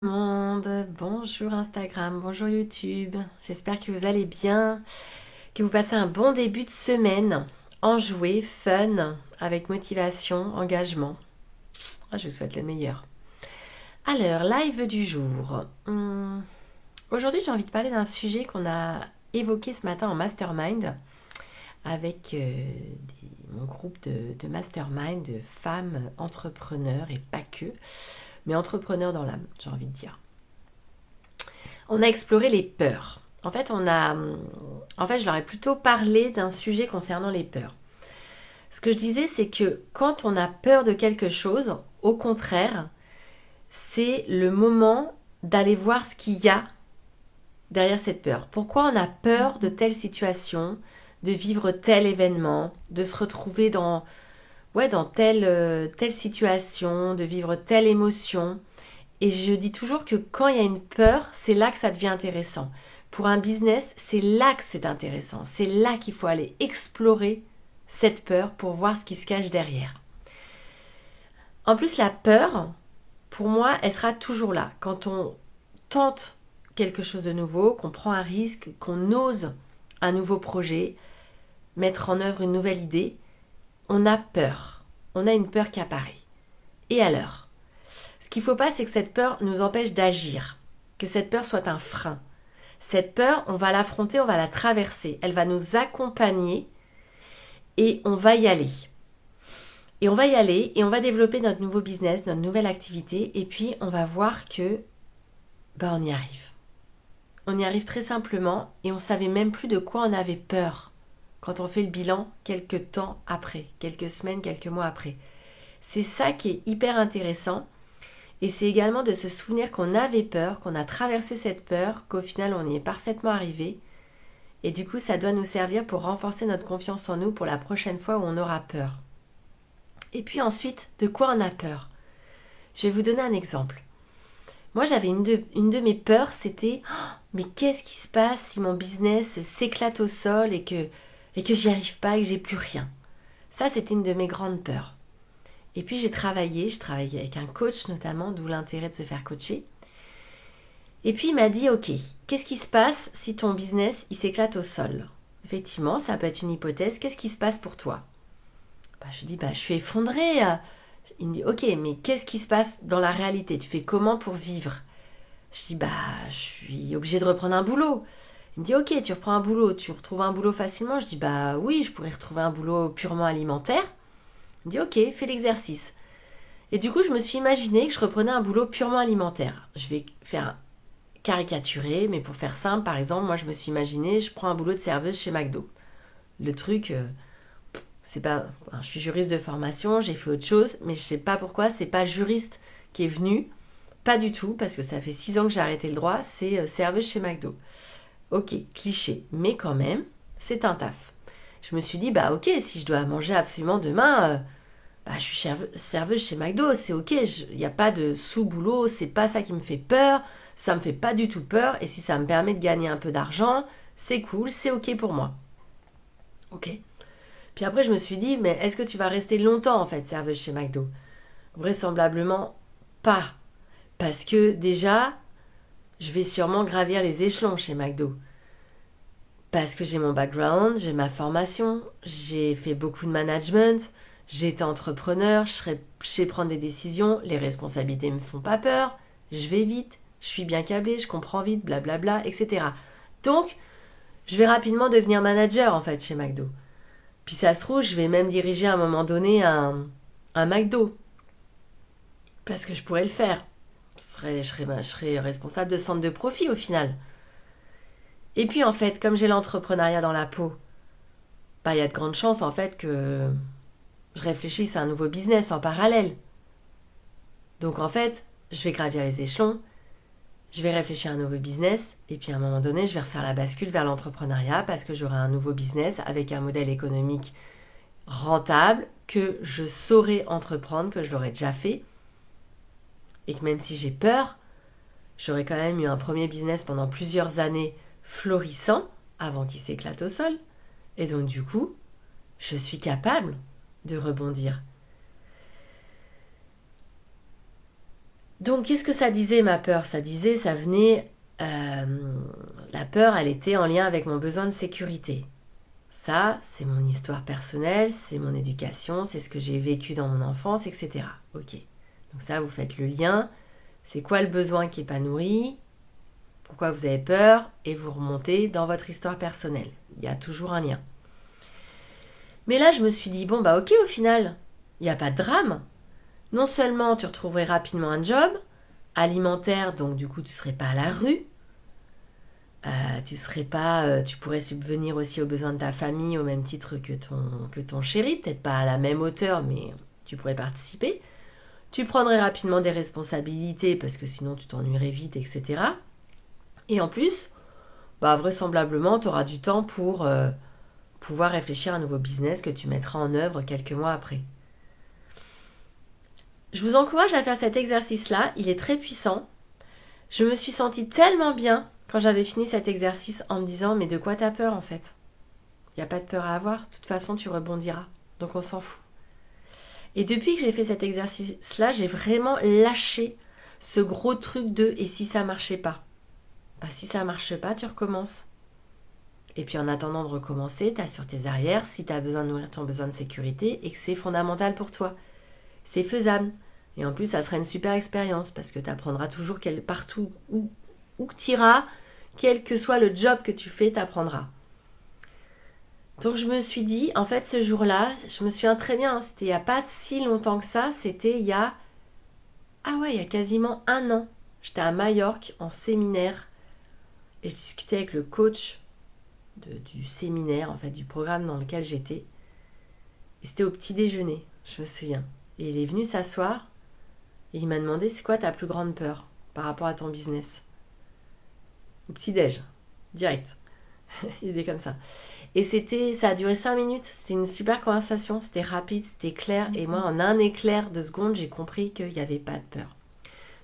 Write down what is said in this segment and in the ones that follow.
Monde, bonjour Instagram, bonjour YouTube. J'espère que vous allez bien, que vous passez un bon début de semaine, enjoué, fun, avec motivation, engagement. Je vous souhaite le meilleur. Alors, live du jour. Aujourd'hui, j'ai envie de parler d'un sujet qu'on a évoqué ce matin en mastermind avec mon groupe de mastermind de femmes entrepreneurs et pas que, mais entrepreneurs dans l'âme, j'ai envie de dire. On a exploré les peurs. Je leur ai plutôt parlé d'un sujet concernant les peurs. Ce que je disais, c'est que quand on a peur de quelque chose, au contraire, c'est le moment d'aller voir ce qu'il y a derrière cette peur. Pourquoi on a peur de telle situation, de vivre tel événement, de se retrouver dans telle situation, de vivre telle émotion. Et je dis toujours que quand il y a une peur, c'est là que ça devient intéressant. Pour un business, c'est là que c'est intéressant. C'est là qu'il faut aller explorer cette peur pour voir ce qui se cache derrière. En plus, la peur, pour moi, elle sera toujours là. Quand on tente quelque chose de nouveau, qu'on prend un risque, qu'on ose un nouveau projet, mettre en œuvre une nouvelle idée, on a peur. On a une peur qui apparaît. Et alors ? Ce qu'il ne faut pas, c'est que cette peur nous empêche d'agir, que cette peur soit un frein. Cette peur, on va l'affronter, on va la traverser, elle va nous accompagner et on va y aller. Et on va y aller et on va développer notre nouveau business, notre nouvelle activité et puis on va voir que on y arrive. On y arrive très simplement et on ne savait même plus de quoi on avait peur quand on fait le bilan quelques temps après, quelques semaines, quelques mois après. C'est ça qui est hyper intéressant. Et c'est également de se souvenir qu'on avait peur, qu'on a traversé cette peur, qu'au final on y est parfaitement arrivé. Et du coup, ça doit nous servir pour renforcer notre confiance en nous pour la prochaine fois où on aura peur. Et puis ensuite, de quoi on a peur ? Je vais vous donner un exemple. Moi, j'avais une de mes peurs, c'était mais qu'est-ce qui se passe si mon business s'éclate au sol et que j'y arrive pas et que j'ai plus rien ? Ça, c'était une de mes grandes peurs. Et puis je travaillais avec un coach notamment, d'où l'intérêt de se faire coacher. Et puis il m'a dit, ok, qu'est-ce qui se passe si ton business il s'éclate au sol ? Effectivement, ça peut être une hypothèse. Qu'est-ce qui se passe pour toi ? Je lui dis, je suis effondrée. Il me dit, ok, mais qu'est-ce qui se passe dans la réalité ? Tu fais comment pour vivre ? Je dis, je suis obligée de reprendre un boulot. Il me dit, ok, tu reprends un boulot, tu retrouves un boulot facilement ? Je dis, oui, je pourrais retrouver un boulot purement alimentaire. Il me dit, ok, fais l'exercice. Et du coup, je me suis imaginé que je reprenais un boulot purement alimentaire. Je vais faire caricaturer, mais pour faire simple, par exemple, moi je me suis imaginé, je prends un boulot de serveuse chez McDo. Le truc, c'est pas, je suis juriste de formation, j'ai fait autre chose, mais je sais pas pourquoi, c'est pas juriste qui est venu, pas du tout, parce que ça fait 6 ans que j'ai arrêté le droit, c'est serveuse chez McDo. Ok, cliché, mais quand même, c'est un taf. Je me suis dit, ok, si je dois manger absolument demain, je suis serveuse chez McDo, c'est ok, il n'y a pas de sous-boulot, c'est pas ça qui me fait peur, ça me fait pas du tout peur, et si ça me permet de gagner un peu d'argent, c'est cool, c'est ok pour moi. Ok. Puis après, je me suis dit, mais est-ce que tu vas rester longtemps en fait serveuse chez McDo ? Vraisemblablement pas. Parce que déjà, je vais sûrement gravir les échelons chez McDo. Parce que j'ai mon background, j'ai ma formation, j'ai fait beaucoup de management, j'ai été entrepreneur, je sais prendre des décisions, les responsabilités me font pas peur, je vais vite, je suis bien câblée, je comprends vite, blablabla, etc. Donc, je vais rapidement devenir manager en fait chez McDo. Puis ça se trouve, je vais même diriger à un moment donné un McDo. Parce que je pourrais le faire. Je serais responsable de centre de profit au final. Et puis en fait, comme j'ai l'entrepreneuriat dans la peau, il y a de grandes chances en fait que je réfléchisse à un nouveau business en parallèle. Donc en fait, je vais gravir les échelons, je vais réfléchir à un nouveau business, et puis à un moment donné, je vais refaire la bascule vers l'entrepreneuriat parce que j'aurai un nouveau business avec un modèle économique rentable que je saurai entreprendre, que je l'aurai déjà fait, et que même si j'ai peur, j'aurai quand même eu un premier business pendant plusieurs années florissant avant qu'il s'éclate au sol. Et donc du coup, je suis capable de rebondir. Donc, qu'est-ce que ça disait ma peur? Ça disait, ça venait... la peur, elle était en lien avec mon besoin de sécurité. Ça, c'est mon histoire personnelle, c'est mon éducation, c'est ce que j'ai vécu dans mon enfance, etc. Ok. Donc ça, vous faites le lien. C'est quoi le besoin qui n'est pas nourri? Pourquoi vous avez peur? Et vous remontez dans votre histoire personnelle. Il y a toujours un lien. Mais là, je me suis dit, bon, bah ok, au final, il n'y a pas de drame. Non seulement tu retrouverais rapidement un job alimentaire, donc du coup, tu ne serais pas à la rue. Tu pourrais subvenir aussi aux besoins de ta famille au même titre que ton chéri, peut-être pas à la même hauteur, mais tu pourrais participer. Tu prendrais rapidement des responsabilités parce que sinon tu t'ennuierais vite, etc. Et en plus, bah, vraisemblablement, tu auras du temps pour pouvoir réfléchir à un nouveau business que tu mettras en œuvre quelques mois après. Je vous encourage à faire cet exercice-là, il est très puissant. Je me suis sentie tellement bien quand j'avais fini cet exercice en me disant mais de quoi t'as peur en fait? Il n'y a pas de peur à avoir, de toute façon tu rebondiras, donc on s'en fout. Et depuis que j'ai fait cet exercice-là, j'ai vraiment lâché ce gros truc de et si ça marchait pas? Bah si ça marche pas, tu recommences. Et puis en attendant de recommencer, tu assures tes arrières si tu as besoin de nourrir ton besoin de sécurité et que c'est fondamental pour toi. C'est faisable. Et en plus, ça sera une super expérience parce que tu apprendras toujours partout où tu iras, quel que soit le job que tu fais, tu apprendras. Donc je me suis dit, en fait, ce jour-là, je me souviens très bien, c'était il n'y a pas si longtemps que ça, c'était il y a quasiment un an. J'étais à Majorque en séminaire et je discutais avec le coach du séminaire, en fait, du programme dans lequel j'étais. Et c'était au petit déjeuner, je me souviens. Et il est venu s'asseoir et il m'a demandé c'est quoi ta plus grande peur par rapport à ton business. Au petit déj, direct. Il était comme ça. Et ça a duré 5 minutes, c'était une super conversation, c'était rapide, c'était clair. Et moi, en un éclair de seconde, j'ai compris qu'il n'y avait pas de peur.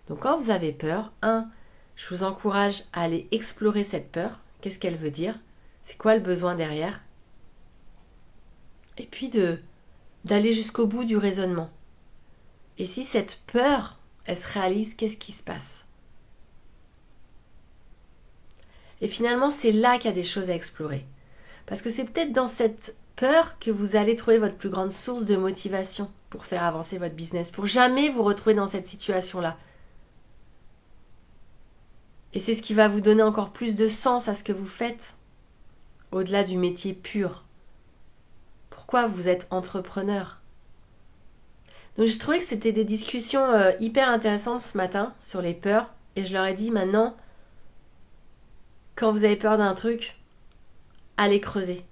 Donc quand vous avez peur, je vous encourage à aller explorer cette peur. Qu'est-ce qu'elle veut dire? C'est quoi le besoin derrière? Et puis d'aller jusqu'au bout du raisonnement. Et si cette peur, elle se réalise, qu'est-ce qui se passe? Et finalement, c'est là qu'il y a des choses à explorer. Parce que c'est peut-être dans cette peur que vous allez trouver votre plus grande source de motivation pour faire avancer votre business, pour jamais vous retrouver dans cette situation-là. Et c'est ce qui va vous donner encore plus de sens à ce que vous faites, au-delà du métier pur. Pourquoi vous êtes entrepreneur? Donc j'ai trouvé que c'était des discussions hyper intéressantes ce matin sur les peurs. Et je leur ai dit maintenant, quand vous avez peur d'un truc, allez creuser.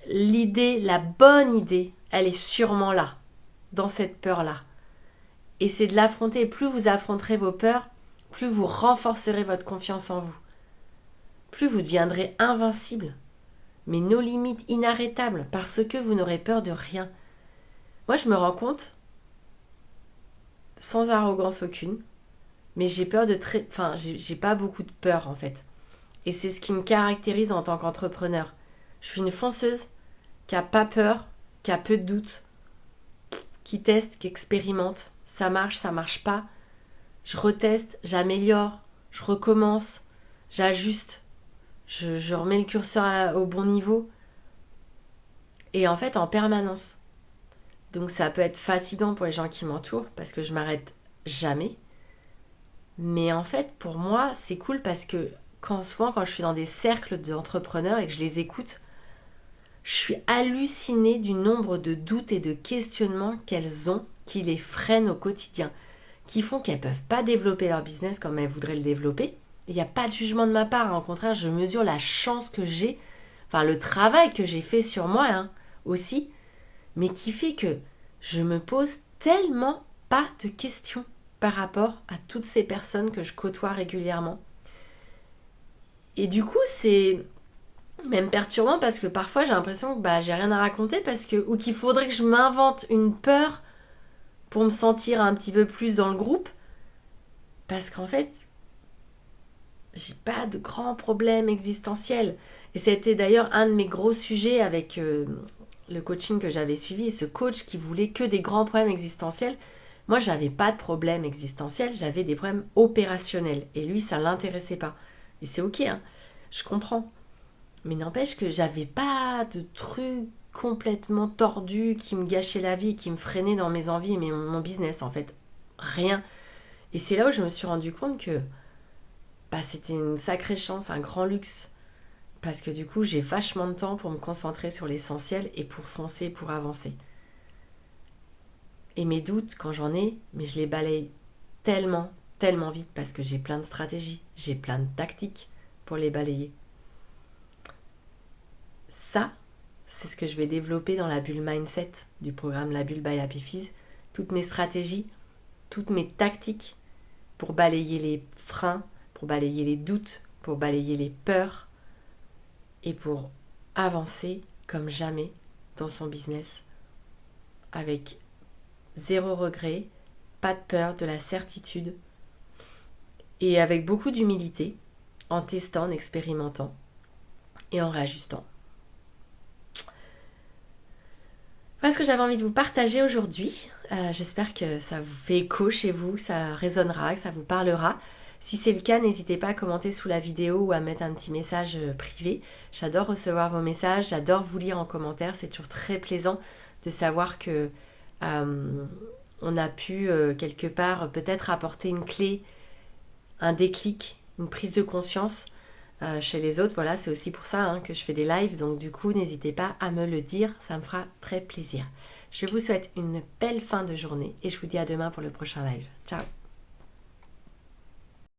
L'idée, la bonne idée, elle est sûrement là, dans cette peur-là. Et c'est de l'affronter. Plus vous affronterez vos peurs, plus vous renforcerez votre confiance en vous. Plus vous deviendrez invincible. Mais nos limites inarrêtables, parce que vous n'aurez peur de rien. Moi, je me rends compte, sans arrogance aucune, mais j'ai peur de j'ai pas beaucoup de peur en fait. Et c'est ce qui me caractérise en tant qu'entrepreneur. Je suis une fonceuse qui a pas peur, qui a peu de doutes, qui teste, qui expérimente. Ça marche pas. Je reteste, j'améliore, je recommence, j'ajuste, je remets le curseur au bon niveau. Et en fait, en permanence. Donc ça peut être fatigant pour les gens qui m'entourent parce que je m'arrête jamais. Mais en fait, pour moi, c'est cool parce que souvent quand je suis dans des cercles d'entrepreneurs et que je les écoute, je suis hallucinée du nombre de doutes et de questionnements qu'elles ont qui les freinent au quotidien, qui font qu'elles ne peuvent pas développer leur business comme elles voudraient le développer. Il n'y a pas de jugement de ma part, au contraire, je mesure la chance que j'ai, enfin le travail que j'ai fait sur moi aussi, mais qui fait que je me pose tellement pas de questions par rapport à toutes ces personnes que je côtoie régulièrement. Et du coup, c'est même perturbant parce que parfois j'ai l'impression que j'ai rien à raconter ou qu'il faudrait que je m'invente une peur pour me sentir un petit peu plus dans le groupe, parce qu'en fait j'ai pas de grands problèmes existentiels. Et c'était d'ailleurs un de mes gros sujets avec le coaching que j'avais suivi, et ce coach qui voulait que des grands problèmes existentiels. Moi, j'avais pas de problème existentiel, j'avais des problèmes opérationnels. Et lui, ça l'intéressait pas. Et c'est ok, hein, je comprends. Mais n'empêche que j'avais pas de trucs complètement tordus qui me gâchaient la vie, qui me freinaient dans mes envies et mon business en fait. Rien. Et c'est là où je me suis rendu compte que c'était une sacrée chance, un grand luxe. Parce que du coup, j'ai vachement de temps pour me concentrer sur l'essentiel et pour foncer, pour avancer. Et mes doutes, quand j'en ai, mais je les balaye tellement, tellement vite parce que j'ai plein de stratégies, j'ai plein de tactiques pour les balayer. Ça, c'est ce que je vais développer dans la bulle mindset du programme La Bulle by Happy Fizz. Toutes mes stratégies, toutes mes tactiques pour balayer les freins, pour balayer les doutes, pour balayer les peurs et pour avancer comme jamais dans son business avec zéro regret, pas de peur, de la certitude et avec beaucoup d'humilité en testant, en expérimentant et en réajustant. Voilà ce que j'avais envie de vous partager aujourd'hui. J'espère que ça vous fait écho chez vous, que ça résonnera, que ça vous parlera. Si c'est le cas, n'hésitez pas à commenter sous la vidéo ou à mettre un petit message privé. J'adore recevoir vos messages, j'adore vous lire en commentaire. C'est toujours très plaisant de savoir que on a pu quelque part peut-être apporter une clé, un déclic, une prise de conscience chez les autres. Voilà, c'est aussi pour ça que je fais des lives. Donc du coup, n'hésitez pas à me le dire, ça me fera très plaisir. Je vous souhaite une belle fin de journée et je vous dis à demain pour le prochain live. Ciao!